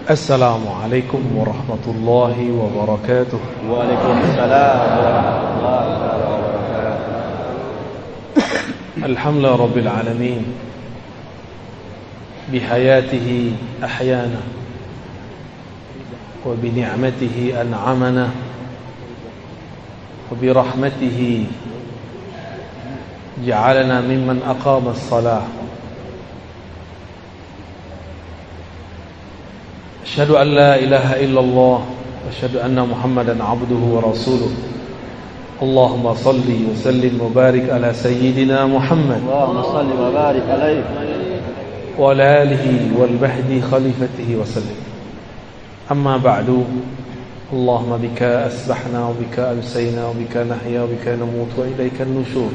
Assalamualaikum warahmatullahi wabarakatuh. Waalaikumsalam warahmatullahi wabarakatuh. Alhamdulillah rabbil alamin, bihayatihi ahyana wa bini'matihi an'amana wa birahmatihi ja'alana mimman aqama as-salah. Asyhadu an la ilaha illallah wa asyhadu anna Muhammadan abduhu wa rasuluh. Allahumma salli wa sallim wa barik ala sayyidina Muhammad Allahumma salli wa barik alaihi wa ala alihi wal bahdi khalifatihi wa sallim. Amma ba'du. Allahumma bika asbahna wa bika amsayna wa bika nahya wa bika namut wa ilayka an-nushur.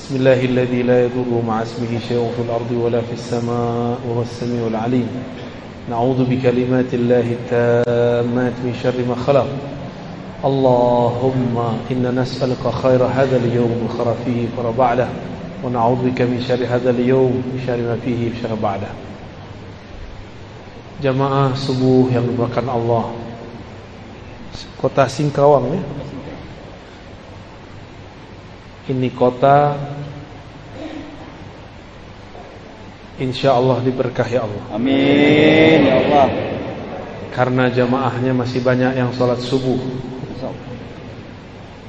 Bismillahilladzi la yadurru ma'a ismihi shay'un fil ardi wa la fis samaa'i wa huwas samii'ul 'aliim. نعوذ بكلمات الله التامات من شر ما خلق. اللهم إنا نسألك خير هذا اليوم وخير فيه وخير بعده ونعوذ بك من شر هذا اليوم وشر ما فيه وشر بعده. Jamaah subuh yang dimuliakan Allah, kota Singkawang ya. Ini kota insyaallah diberkahi Allah. Amin ya Allah. Karena jamaahnya masih banyak yang sholat subuh.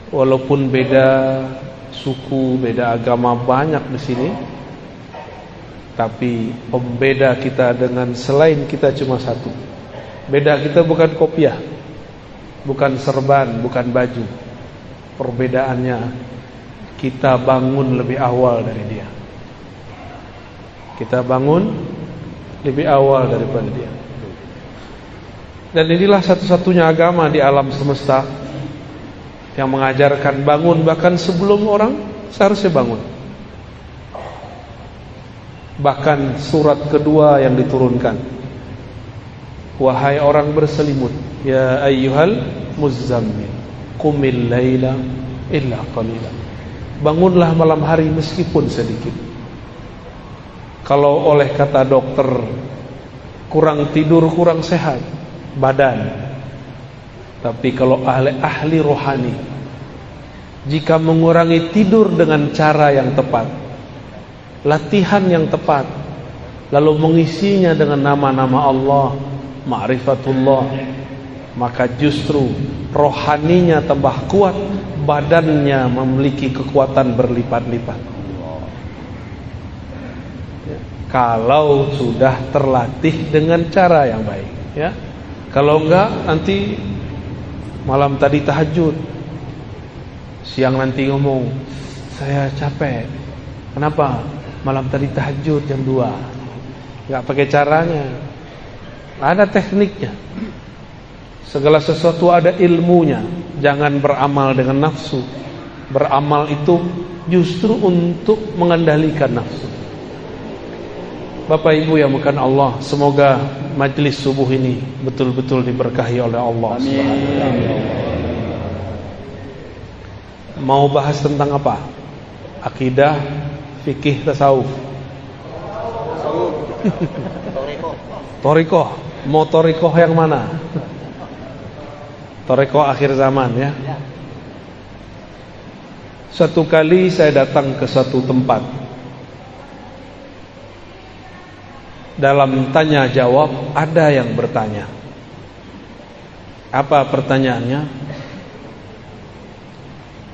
Walaupun beda suku, beda agama banyak di sini, tapi pembeda kita dengan selain kita cuma satu. Beda kita bukan kopiah, bukan serban, bukan baju. Perbedaannya kita bangun lebih awal dari dia. Kita bangun lebih awal daripada dia. Dan inilah satu-satunya agama di alam semesta yang mengajarkan bangun bahkan sebelum orang seharusnya bangun. Bahkan surat kedua yang diturunkan, wahai orang berselimut, ya ayyuhal muzzammil qumil laila illa qalila. Bangunlah malam hari meskipun sedikit. Kalau oleh kata dokter kurang tidur kurang sehat badan, tapi kalau ahli rohani, jika mengurangi tidur dengan cara yang tepat, latihan yang tepat, lalu mengisinya dengan nama-nama Allah, ma'rifatullah, maka justru rohaninya tambah kuat, badannya memiliki kekuatan berlipat-lipat. Kalau sudah terlatih dengan cara yang baik, ya. Kalau enggak, nanti malam tadi tahajud, siang nanti ngomong, saya capek. Kenapa? Malam tadi tahajud jam 2. Enggak pakai caranya. Ada tekniknya. Segala sesuatu ada ilmunya. Jangan beramal dengan nafsu. Beramal itu justru untuk mengendalikan nafsu. Bapak Ibu yang bukan Allah, semoga majlis subuh ini betul-betul diberkahi oleh Allah. Amin. Mau bahas tentang apa? Akidah, fikih, tasawuf. Torikoh. Mau torikoh yang mana? Torikoh akhir zaman ya. Suatu kali saya datang ke suatu tempat. Dalam tanya jawab ada yang bertanya. Apa pertanyaannya?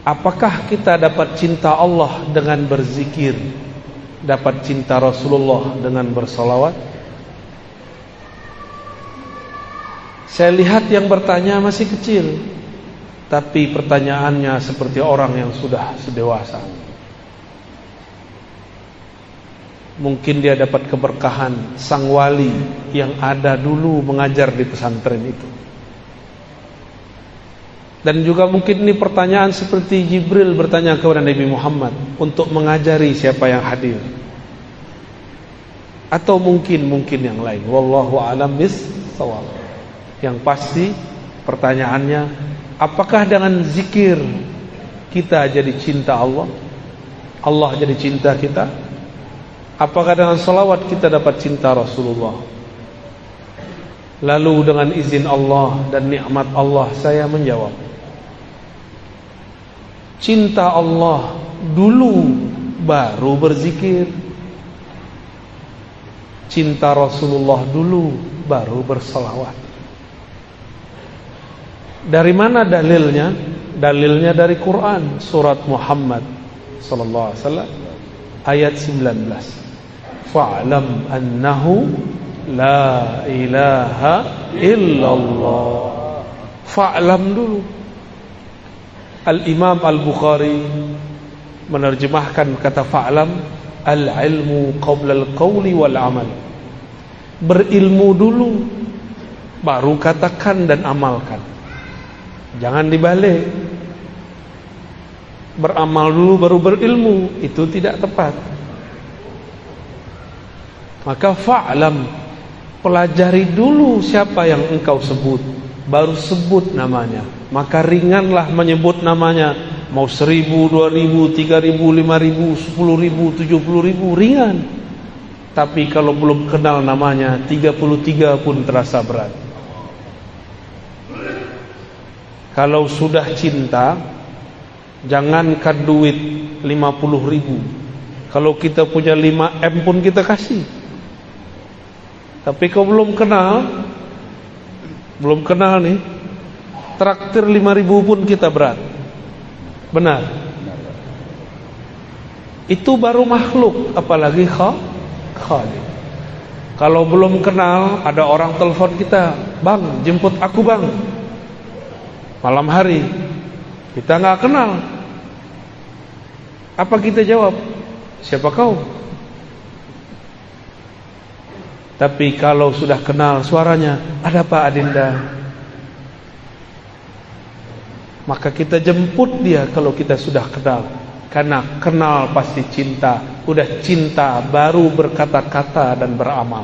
Apakah kita dapat cinta Allah dengan berzikir, dapat cinta Rasulullah dengan bersolawat? Saya lihat yang bertanya masih kecil, tapi pertanyaannya seperti orang yang sudah dewasa. Mungkin dia dapat keberkahan sang wali yang ada dulu mengajar di pesantren itu. Dan juga mungkin ini pertanyaan seperti Jibril bertanya kepada Nabi Muhammad untuk mengajari siapa yang hadir. Atau mungkin yang lain. Wallahu a'lam bis-shawab. Yang pasti pertanyaannya, apakah dengan zikir kita jadi cinta Allah? Allah jadi cinta kita? Apakah dengan salawat kita dapat cinta Rasulullah? Lalu dengan izin Allah dan nikmat Allah saya menjawab, cinta Allah dulu baru berzikir, cinta Rasulullah dulu baru berselawat. Dari mana dalilnya? Dalilnya dari Quran, surat Muhammad sallallahu alaihi wasallam ayat 19. Fa'lam annahu la ilaha illallah. Fa'lam dulu. Al-Imam Al-Bukhari menerjemahkan kata fa'lam, al-ilmu qabla al-qawli wal-amal. Berilmu dulu, baru katakan dan amalkan. Jangan dibalik. Beramal dulu baru berilmu, itu tidak tepat. Maka fa'lam, pelajari dulu siapa yang engkau sebut, baru sebut namanya. Maka ringanlah menyebut namanya. Mau 1.000, 2.000, 3.000, 5.000, 10.000, 70.000, ringan. Tapi kalau belum kenal namanya, 33 pun terasa berat. Kalau sudah cinta, jangankan duit 50.000. Kalau kita punya 5M pun kita kasih. Tapi kalau belum kenal nih, traktir 5.000 pun kita berat. Benar. Itu baru makhluk, apalagi Khalik. Kalau belum kenal, ada orang telepon kita, "Bang, jemput aku bang." Malam hari, kita nggak kenal. Apa kita jawab? Siapa kau? Tapi kalau sudah kenal suaranya, "Ada apa Adinda?" Maka kita jemput dia kalau kita sudah kenal. Karena kenal pasti cinta. Udah cinta baru berkata-kata dan beramal.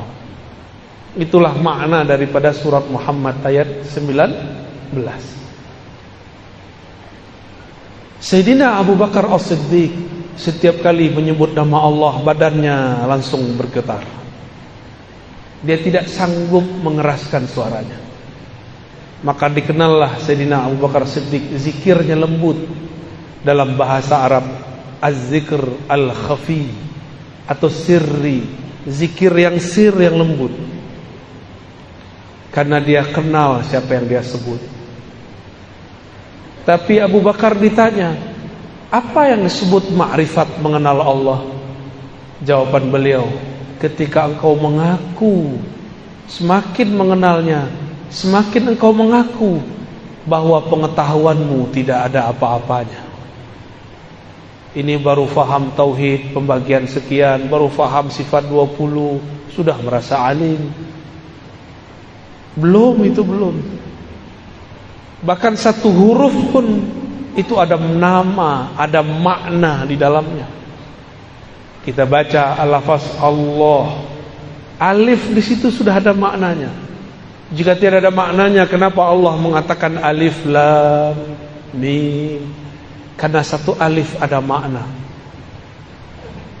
Itulah makna daripada surat Muhammad ayat 19. Sayyidina Abu Bakar As-Siddiq setiap kali menyebut nama Allah, badannya langsung bergetar. Dia tidak sanggup mengeraskan suaranya. Maka dikenallah Sayyidina Abu Bakar As-Siddiq, zikirnya lembut. Dalam bahasa Arab, az-zikr al-khafi atau sirri, zikir yang yang lembut. Karena dia kenal siapa yang dia sebut. Tapi Abu Bakar ditanya, apa yang disebut ma'rifat, mengenal Allah? Jawaban beliau, ketika engkau mengaku, semakin mengenalnya, semakin engkau mengaku bahwa pengetahuanmu tidak ada apa-apanya. Ini baru faham tauhid, pembagian sekian, baru faham sifat 20, sudah merasa alim. Belum. Bahkan satu huruf pun itu ada nama, ada makna di dalamnya. Kita baca al-lafaz Allah, alif di situ sudah ada maknanya. Jika tidak ada maknanya, kenapa Allah mengatakan alif lam mim? Karena satu alif ada makna.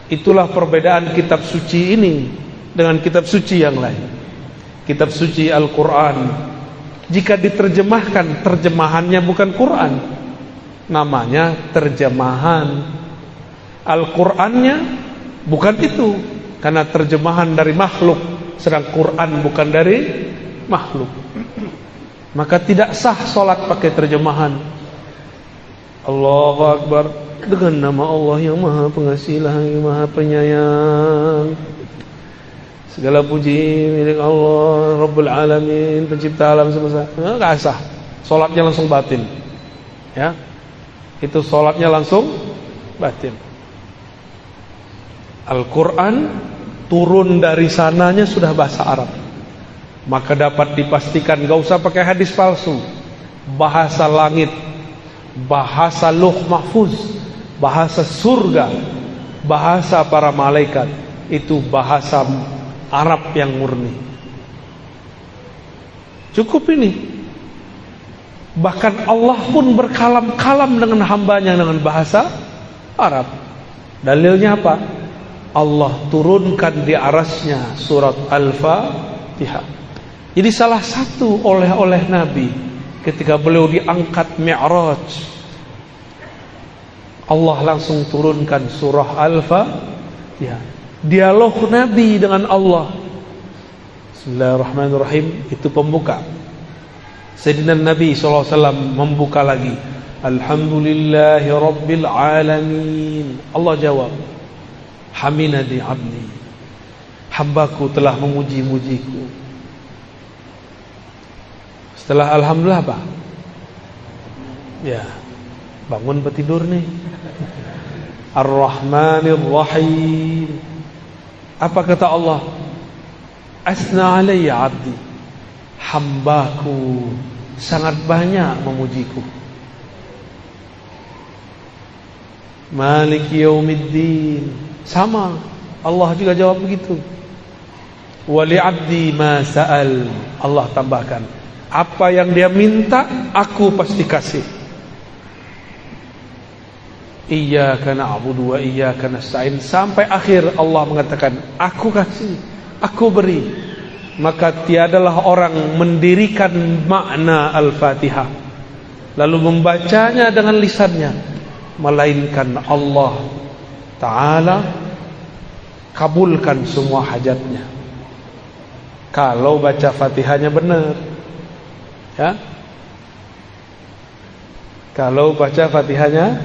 Itulah perbedaan kitab suci ini dengan kitab suci yang lain. Kitab suci Al-Quran, jika diterjemahkan, terjemahannya bukan Quran, namanya terjemahan. Al-Qurannya bukan itu, karena terjemahan dari makhluk, sedang Quran bukan dari makhluk. Maka tidak sah solat pakai terjemahan. Allahu Akbar, dengan nama Allah yang Maha Pengasih lagi Maha Penyayang. Segala puji milik Allah Rabbul Alamin, pencipta alam semesta. Enggak sah. Salatnya langsung batil. Ya. Itu salatnya langsung batil. Al-Qur'an turun dari sananya sudah bahasa Arab. Maka dapat dipastikan enggak usah pakai hadis palsu. Bahasa langit, bahasa Lauh Mahfuz, bahasa surga, bahasa para malaikat, itu bahasa Arab yang murni. Cukup ini. Bahkan Allah pun berkalam-kalam dengan hambanya dengan bahasa Arab. Dalilnya apa? Allah turunkan di arasnya surat Al-Fatihah. Jadi salah satu oleh-oleh Nabi ketika beliau diangkat Mi'raj, Allah langsung turunkan surah Al-Fatihah. Dialog Nabi dengan Allah. Bismillahirrahmanirrahim, itu pembuka. Sayyidina Nabi SAW membuka lagi, Alhamdulillahi Rabbil Alamin. Allah jawab, Hamidani abdi, hambaku telah memuji-mujiku. Setelah Alhamdulillah apa? Ya, bangun bertidur nih. Ar-Rahmanir Rahim. Apa kata Allah? Asna alayya abdi, hambaku sangat banyak memujiku. Maliki yaumiddin, sama, Allah juga jawab begitu. Wali abdi ma sa'al, Allah tambahkan, apa yang dia minta aku pasti kasih. Iyyaka na'budu wa iyyaka nasta'in, sampai akhir Allah mengatakan aku kasih, aku beri. Maka tiadalah orang mendirikan makna Al-Fatihah lalu membacanya dengan lisannya melainkan Allah Ta'ala kabulkan semua hajatnya kalau baca Fatihahnya benar. Ya, kalau baca Fatihahnya,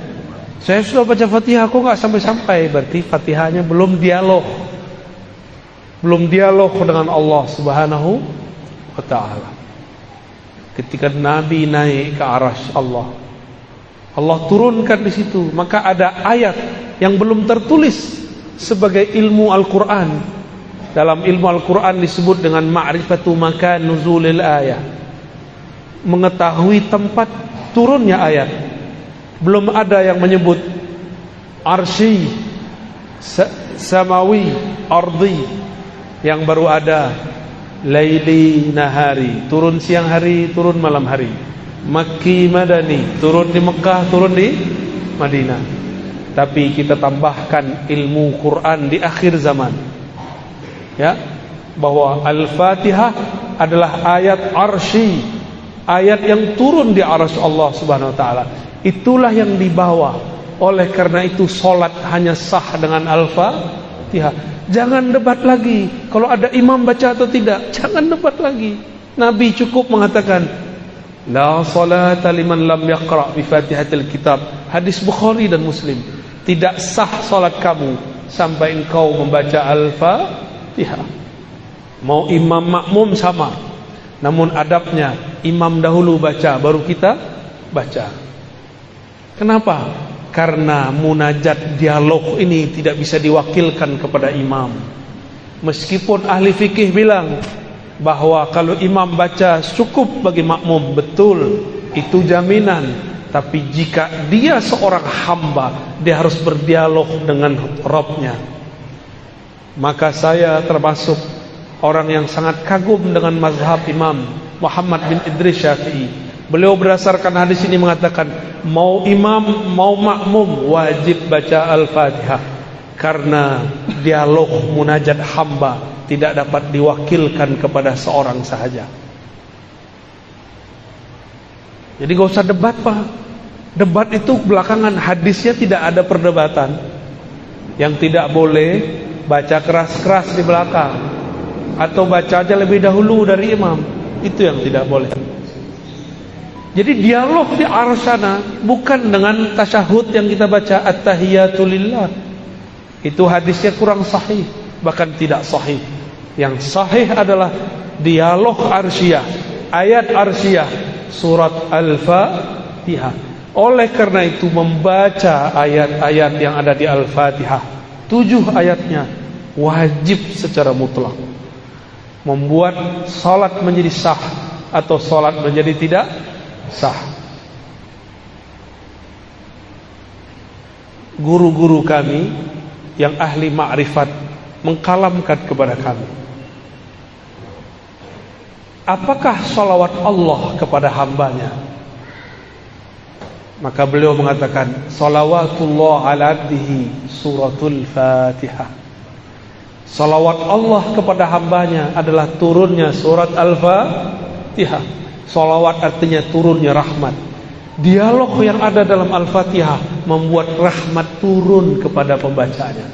saya sudah baca Fatihah kok nggak sampai-sampai, berarti Fatihahnya belum dialog dengan Allah Subhanahu wa Ta'ala. Ketika Nabi naik ke arasy Allah, Allah turunkan di situ, maka ada ayat yang belum tertulis sebagai ilmu Al-Quran. Dalam ilmu Al-Quran disebut dengan ma'rifatu makan nuzulil ayat, mengetahui tempat turunnya ayat. Belum ada yang menyebut arsy, samawi, ardi. Yang baru ada laili nahari, turun siang hari, turun malam hari. Makki madani, turun di Mekah, turun di Madinah. Tapi kita tambahkan ilmu Quran di akhir zaman, ya, bahwa Al-Fatihah adalah ayat arsy, ayat yang turun di arsy Allah Subhanahu wa Ta'ala. Itulah yang dibawa. Oleh karena itu solat hanya sah dengan Al-Fatihah. Jangan debat lagi kalau ada imam baca atau tidak. Jangan debat lagi. Nabi cukup mengatakan la salata liman lam yaqra' bi Fatihatil Kitab. Hadis Bukhari dan Muslim. Tidak sah salat kamu sampai engkau membaca Al-Fatihah. Mau imam makmum sama, namun adabnya imam dahulu baca baru kita baca. Kenapa? Karena munajat dialog ini tidak bisa diwakilkan kepada imam. Meskipun ahli fikih bilang bahwa kalau imam baca cukup bagi makmum, betul, itu jaminan. Tapi jika dia seorang hamba, dia harus berdialog dengan Rabbnya. Maka saya termasuk orang yang sangat kagum dengan mazhab Imam Muhammad bin Idris Syafi'i. Beliau berdasarkan hadis ini mengatakan, mau imam mau makmum wajib baca Al-Fatihah, karena dialog munajat hamba tidak dapat diwakilkan kepada seorang sahaja. Jadi gak usah debat, Pak. Debat itu belakangan, hadisnya tidak ada perdebatan. Yang tidak boleh baca keras-keras di belakang, atau baca aja lebih dahulu dari imam. Itu yang tidak boleh. Jadi dialog di arsy sana bukan dengan tasyahud yang kita baca at-tahiyatulillah. Itu hadisnya kurang sahih, bahkan tidak sahih. Yang sahih adalah dialog arsyah, ayat arsyah, surat Al-Fatihah. Oleh karena itu membaca ayat-ayat yang ada di Al-Fatihah, 7 ayatnya wajib secara mutlak. Membuat salat menjadi sah atau salat menjadi tidak sah. Guru-guru kami yang ahli ma'rifat mengkalamkan kepada kami, apakah salawat Allah kepada hambanya? Maka beliau mengatakan, salawatullah ala abdihi suratul Fatihah. Salawat Allah kepada hambanya adalah turunnya surat Al-Fatihah. Salawat artinya turunnya rahmat. Dialog yang ada dalam Al-Fatihah membuat rahmat turun kepada pembacanya.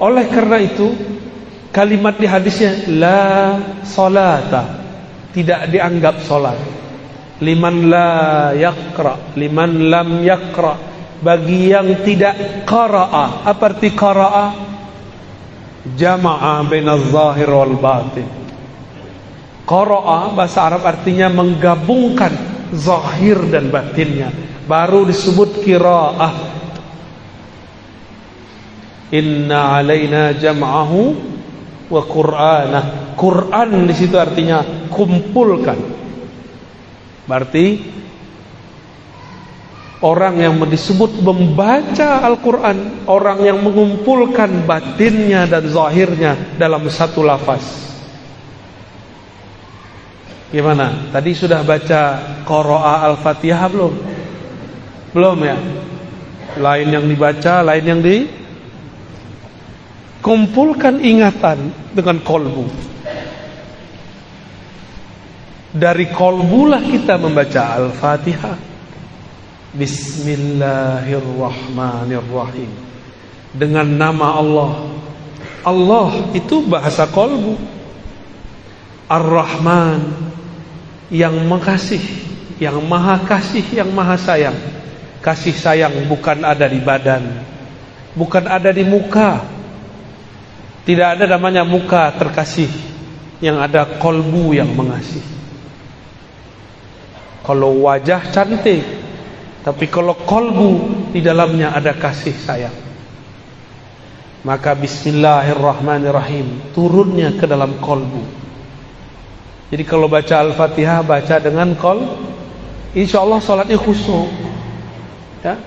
Oleh karena itu, kalimat di hadisnya la salata, tidak dianggap salat. Liman la yaqra, liman lam yaqra, bagi yang tidak qara'a. Apa arti qara'a? Jama'a bainaz zahir wal batin. Qara'a bahasa Arab artinya menggabungkan zahir dan batinnya, baru disebut qira'ah. Inna alaina jam'ahu wa qur'anah. Quran di situ artinya kumpulkan. Berarti orang yang disebut membaca Al-Quran, orang yang mengumpulkan batinnya dan zahirnya dalam satu lafaz. Gimana? Tadi sudah baca qira'a Al-Fatihah belum? Belum ya? Lain yang dibaca, lain yang dikumpulkan ingatan dengan kolbu. Dari kolbulah kita membaca Al-Fatihah. Bismillahirrahmanirrahim. Dengan nama Allah. Allah itu bahasa kolbu. Ar-Rahman, yang mengasihi, yang maha kasih, yang maha sayang. Kasih sayang bukan ada di badan, bukan ada di muka. Tidak ada namanya muka terkasih, yang ada kolbu yang mengasihi. Kalau wajah cantik, tapi kalau kolbu di dalamnya ada kasih sayang. Maka bismillahirrahmanirrahim turunnya ke dalam kolbu. Jadi kalau baca Al-Fatihah, baca dengan insyaallah salatnya khusyuk. Ya.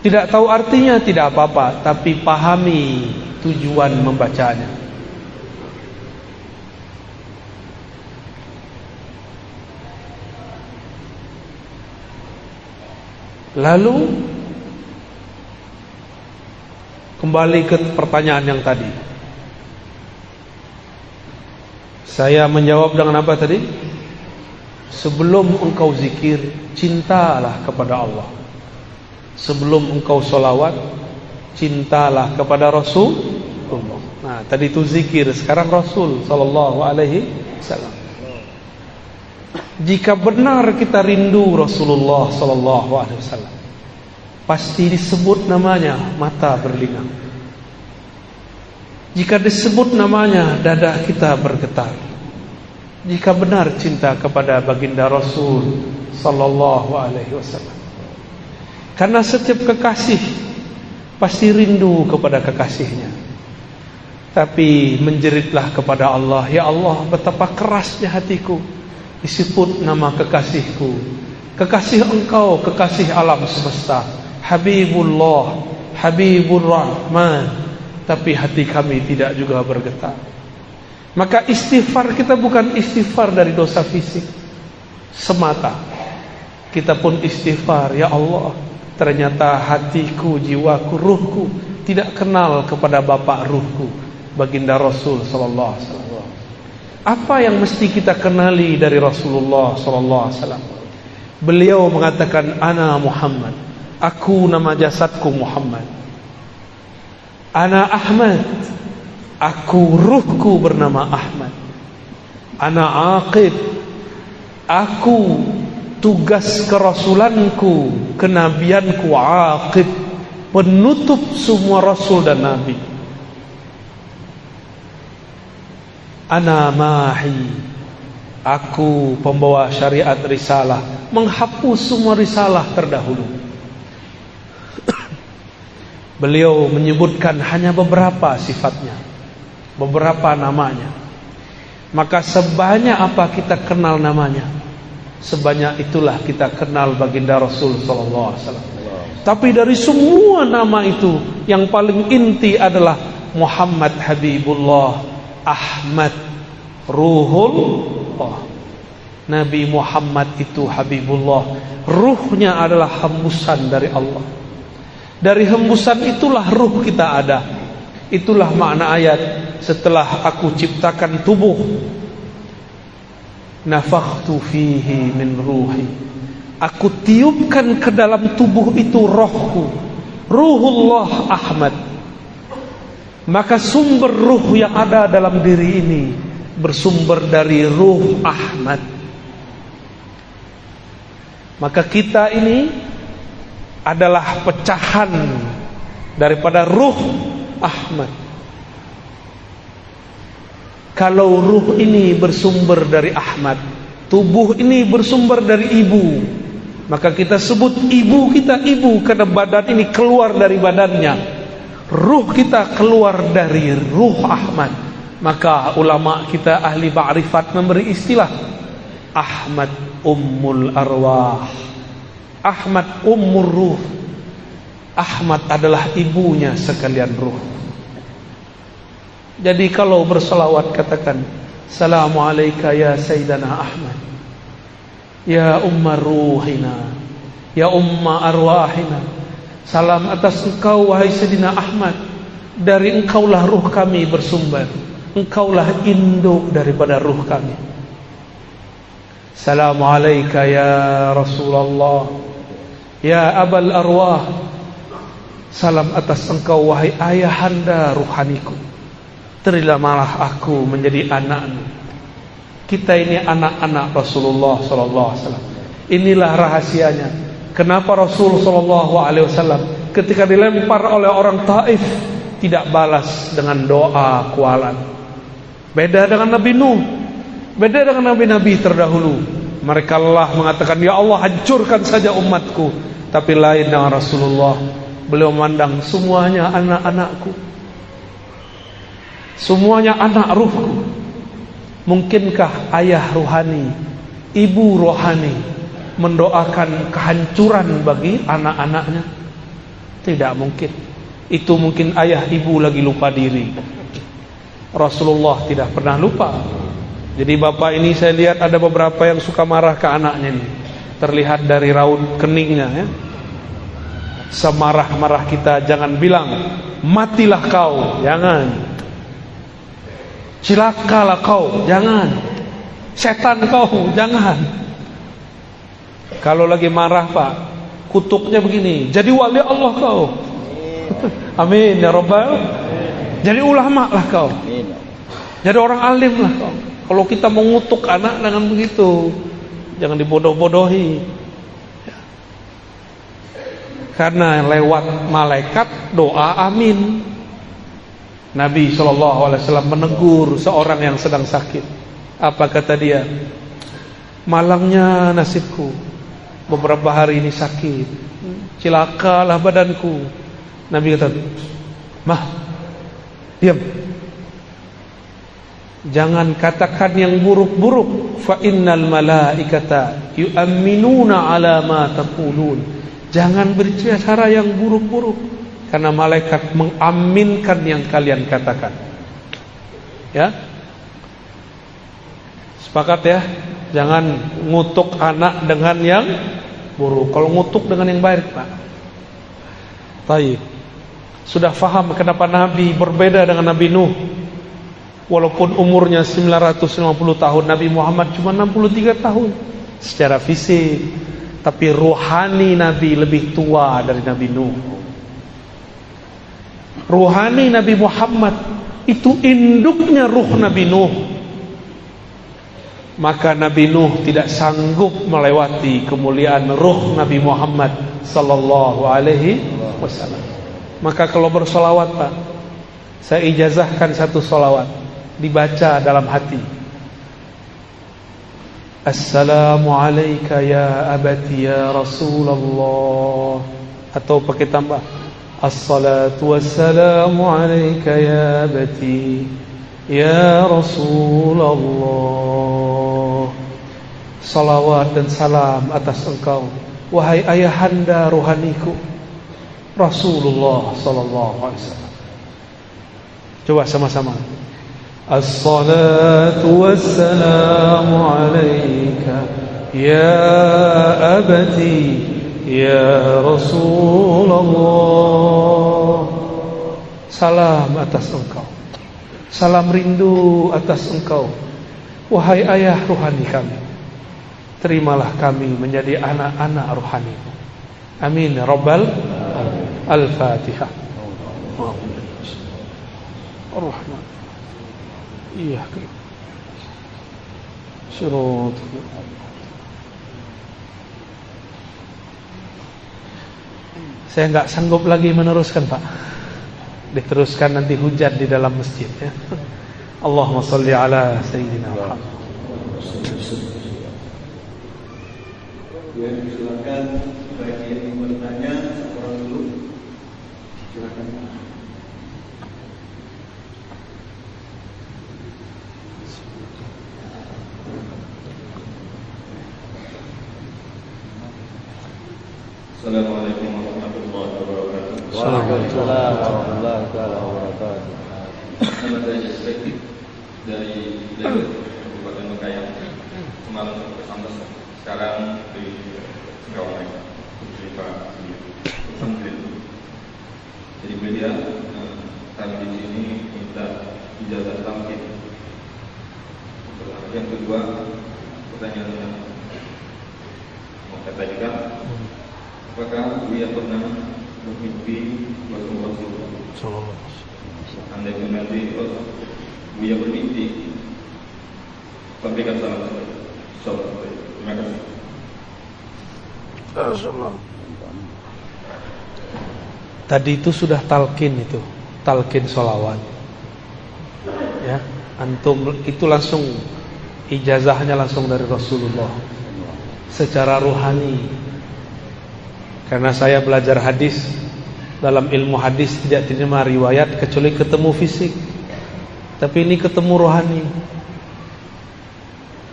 Tidak tahu artinya tidak apa-apa, tapi pahami tujuan membacanya. Lalu kembali ke pertanyaan yang tadi. Saya menjawab dengan apa tadi? Sebelum engkau zikir, cintalah kepada Allah. Sebelum engkau sholawat, cintalah kepada Rasulullah. Nah, tadi itu zikir, sekarang Rasul sallallahu alaihi wasallam. Jika benar kita rindu Rasulullah sallallahu alaihi wasallam, pasti disebut namanya mata berlinang. Jika disebut namanya dada kita bergetar. Jika benar cinta kepada baginda Rasul sallallahu alaihi wasallam. Karena setiap kekasih pasti rindu kepada kekasihnya. Tapi menjeritlah kepada Allah, ya Allah, betapa kerasnya hatiku disebut nama kekasihku, kekasih engkau, kekasih alam semesta, Habibullah, Habibur Rahman, tapi hati kami tidak juga bergetar. Maka istighfar kita bukan istighfar dari dosa fisik semata. Kita pun istighfar, ya Allah, ternyata hatiku, jiwaku, ruhku tidak kenal kepada Bapak ruhku, baginda Rasul sallallahu alaihi wasallam. Apa yang mesti kita kenali dari Rasulullah sallallahu alaihi wasallam? Beliau mengatakan, ana Muhammad, aku nama jasadku Muhammad. Ana Ahmad, aku ruhku bernama Ahmad. Ana Aqib, aku tugas kerasulanku, kenabianku Aqib, penutup semua rasul dan nabi. Ana Mahi, aku pembawa syariat risalah, menghapus semua risalah terdahulu. Beliau menyebutkan hanya beberapa sifatnya, beberapa namanya. Maka sebanyak apa kita kenal namanya, sebanyak itulah kita kenal baginda Rasul sallallahu alaihi wasallam. Tapi dari semua nama itu, yang paling inti adalah Muhammad Habibullah, Ahmad Ruhullah. Nabi Muhammad itu Habibullah, ruhnya adalah hembusan dari Allah. Dari hembusan itulah ruh kita ada. Itulah makna ayat, setelah aku ciptakan tubuh, nafakhtu fihi min ruhi, aku tiupkan ke dalam tubuh itu rohku, ruhullah Ahmad. Maka sumber ruh yang ada dalam diri ini bersumber dari ruh Ahmad. Maka kita ini adalah pecahan daripada ruh Ahmad. Kalau ruh ini bersumber dari Ahmad, tubuh ini bersumber dari ibu, maka kita sebut ibu kita ibu karena badan ini keluar dari badannya. Ruh kita keluar dari ruh Ahmad. Maka ulama kita ahli ma'rifat memberi istilah Ahmad ummul arwah, Ahmad ummur ruh. Ahmad adalah ibunya sekalian ruh. Jadi kalau berselawat katakan Assalamu alayka ya Sayyidana Ahmad, ya ummar ruhina, ya umma arwahina. Salam atas engkau wahai Sayyidina Ahmad, dari engkaulah ruh kami bersumber, engkaulah induk daripada ruh kami. Assalamu alayka ya Rasulullah, ya abal arwah. Salam atas engkau wahai ayahanda ruhaniku, terimalah aku menjadi anakmu. Kita ini anak-anak Rasulullah sallallahu alaihi wasallam. Inilah rahasianya. Kenapa Rasul sallallahu alaihi wasallam ketika dilempar oleh orang Taif tidak balas dengan doa kualan. Beda dengan Nabi Nuh, beda dengan nabi-nabi terdahulu. Mereka lah mengatakan, ya Allah hancurkan saja umatku. Tapi lain dengan Rasulullah, beliau memandang semuanya anak-anakku, semuanya anak ruhku. Mungkinkah ayah ruhani, ibu rohani mendoakan kehancuran bagi anak-anaknya? Tidak mungkin. Itu mungkin ayah ibu lagi lupa diri. Rasulullah tidak pernah lupa. Jadi bapak ini saya lihat ada beberapa yang suka marah ke anaknya nih. Terlihat dari raut keningnya ya. Semarah-marah kita jangan bilang matilah kau, jangan. Cilakalah kau, jangan. Setan kau, jangan. Kalau lagi marah Pak, kutuknya begini, jadi wali Allah kau. Amin ya Rabbal. Jadi ulama lah kau. Jadi orang alim lah kau. Kalau kita mengutuk anak dengan begitu, jangan dibodoh-bodohi. Karena lewat malaikat doa amin. Nabi SAW menegur seorang yang sedang sakit. Apa kata dia? Malangnya nasibku, beberapa hari ini sakit, cilakalah badanku. Nabi kata, mah, diam. Jangan katakan yang buruk-buruk. Fa innal malaikata yu'minuna ala ma taqulun. Jangan berbicara yang buruk-buruk, karena malaikat mengaminkan yang kalian katakan. Ya, sepakat ya. Jangan ngutuk anak dengan yang buruk. Kalau ngutuk dengan yang baik Pak. Baik. Sudah faham kenapa Nabi berbeda dengan Nabi Nuh. Walaupun umurnya 950 tahun, Nabi Muhammad cuma 63 tahun secara fisik, tapi ruhani Nabi lebih tua dari Nabi Nuh. Ruhani Nabi Muhammad itu induknya ruh Nabi Nuh. Maka Nabi Nuh tidak sanggup melewati kemuliaan ruh Nabi Muhammad sallallahu alaihi wasallam. Maka kalau bersolawat Pak, saya ijazahkan satu solawat, dibaca dalam hati. Assalamu alayka ya abati ya Rasulullah. Atau pakai tambah, Assalatu wassalamu alayka ya abati ya Rasulullah. Salawat dan salam atas engkau wahai ayahanda rohaniku Rasulullah sallallahu alaihi wasallam. Coba sama-sama. Assalatu wassalamu alayka ya abati ya Rasulullah. salam atas engkau, salam rindu atas engkau, wahai ayah ruhani kami. Terimalah kami menjadi anak-anak rohani-Mu. Amin ya Rabbal alamin. Al-Fatihah. Ar-Rahman. Iya. Syurut. Saya nggak sanggup lagi meneruskan, Pak. Diteruskan nanti hujan di dalam masjid ya. Allahumma shalli ala sayyidina Muhammad. Ya, silakan bagi yang bertanya orang dulu. Silakan. Assalamualaikum warahmatullahi wabarakatuh. Waalaikumsalam warahmatullahi wabarakatuh. Nama saya Jessica dari Kabupaten Mekayang. Semalam bersama sekarang di Singkawang, di Pak Sambil. Jadi beliau kami di sini minta ijazah tamkin. Yang kedua, pertanyaan yang mau saya tanyakan, apakah Buya pernah bermimpi bertemu Rasulullah? Andai nanti Buya bermimpi, sampaikan salam. Terima kasih. Tadi itu sudah talqin itu, talqin sholawat. Ya, antum itu langsung ijazahnya langsung dari Rasulullah secara ruhani. Karena saya belajar hadis, dalam ilmu hadis tidak terima riwayat kecuali ketemu fisik. Tapi ini ketemu rohani.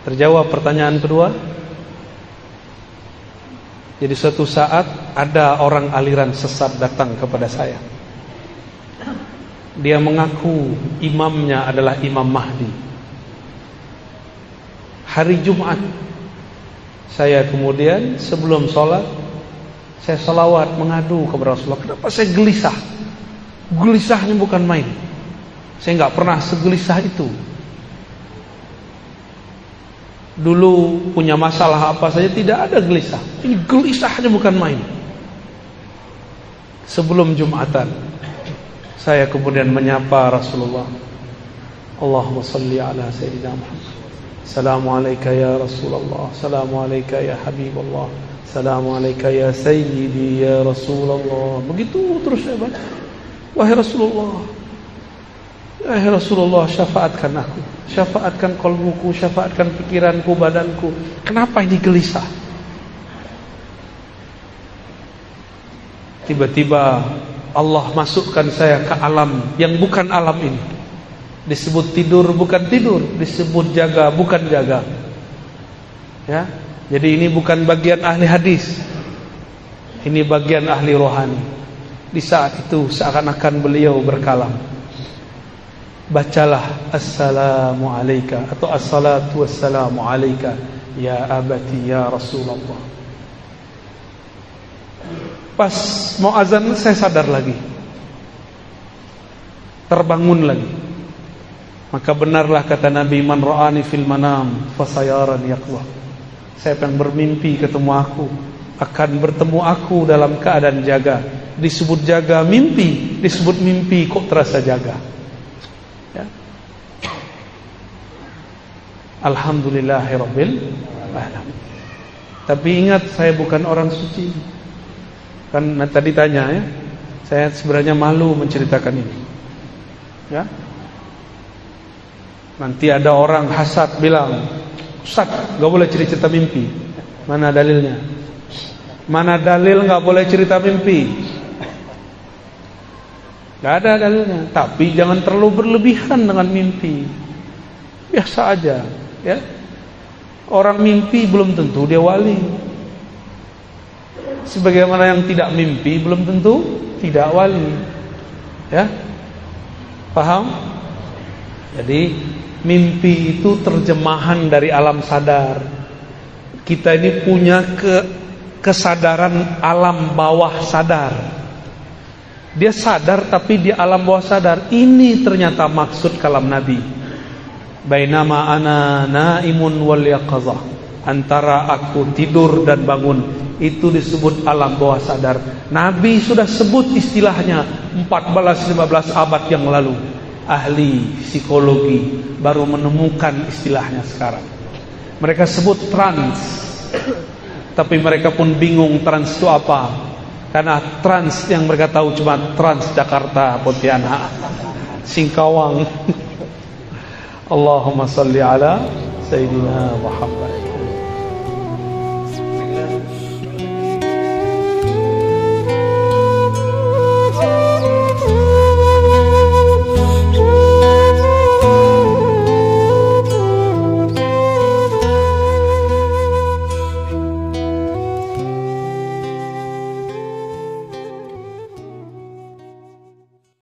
Terjawab pertanyaan kedua. Jadi suatu saat ada orang aliran sesat datang kepada saya. Dia mengaku imamnya adalah Imam Mahdi. Hari Jumat, saya kemudian sebelum sholat, saya salawat mengadu kepada Rasulullah. Kenapa saya gelisah? Gelisahnya bukan main. Saya nggak pernah segelisah itu. Dulu punya masalah apa saja tidak ada gelisah. Ini gelisahnya bukan main. Sebelum Jumatan, saya kemudian menyapa Rasulullah. Allahumma salli ala sayyidina Muhammad. Assalamualaikum ya Rasulullah. Assalamualaikum ya Habibullah. Assalamualaikum ya Sayyidi ya Rasulullah. Begitu terus saya baca. Wahai Rasulullah, wahai Rasulullah, syafaatkan aku, syafaatkan qalbuku, syafaatkan pikiranku, badanku. Kenapa ini gelisah? Tiba-tiba Allah masukkan saya ke alam yang bukan alam ini. Disebut tidur bukan tidur, disebut jaga bukan jaga. Ya, jadi ini bukan bagian ahli hadis. Ini bagian ahli rohani. Di saat itu seakan-akan beliau berkalam. Bacalah assalamu alayka atau assalatu wassalamu alayka ya abati ya Rasulullah. Pas mau azan saya sadar lagi, terbangun lagi. Maka benarlah kata Nabi, man ra'ani fil manam fasayarani yaqwa. Saya yang bermimpi ketemu aku akan bertemu aku dalam keadaan jaga. Disebut jaga mimpi, disebut mimpi kok terasa jaga. Ya. Alhamdulillahirabbil alamin. Tapi ingat, saya bukan orang suci. Kan tadi tanya ya, saya sebenarnya malu menceritakan ini. Ya. Nanti ada orang hasad bilang, Ustaz, gak boleh cerita mimpi. Mana dalilnya? Mana dalil gak boleh cerita mimpi? Gak ada dalilnya. Tapi jangan terlalu berlebihan dengan mimpi. Biasa aja, ya. Orang mimpi belum tentu dia wali. Sebagaimana yang tidak mimpi belum tentu tidak wali. Ya. Paham? Jadi mimpi itu terjemahan dari alam sadar. Kita ini punya kesadaran alam bawah sadar. Dia sadar, tapi di alam bawah sadar ini ternyata maksud kalam Nabi. Bainama ana naimun wal yaqazah, antara aku tidur dan bangun, itu disebut alam bawah sadar. Nabi sudah sebut istilahnya 14-15 abad yang lalu. Ahli psikologi baru menemukan istilahnya sekarang. Mereka sebut trans, tapi mereka pun bingung trans itu apa. Karena trans yang mereka tahu cuma Trans Jakarta, Pontianak, Singkawang. Allahumma salli ala Sayyidina Muhammad.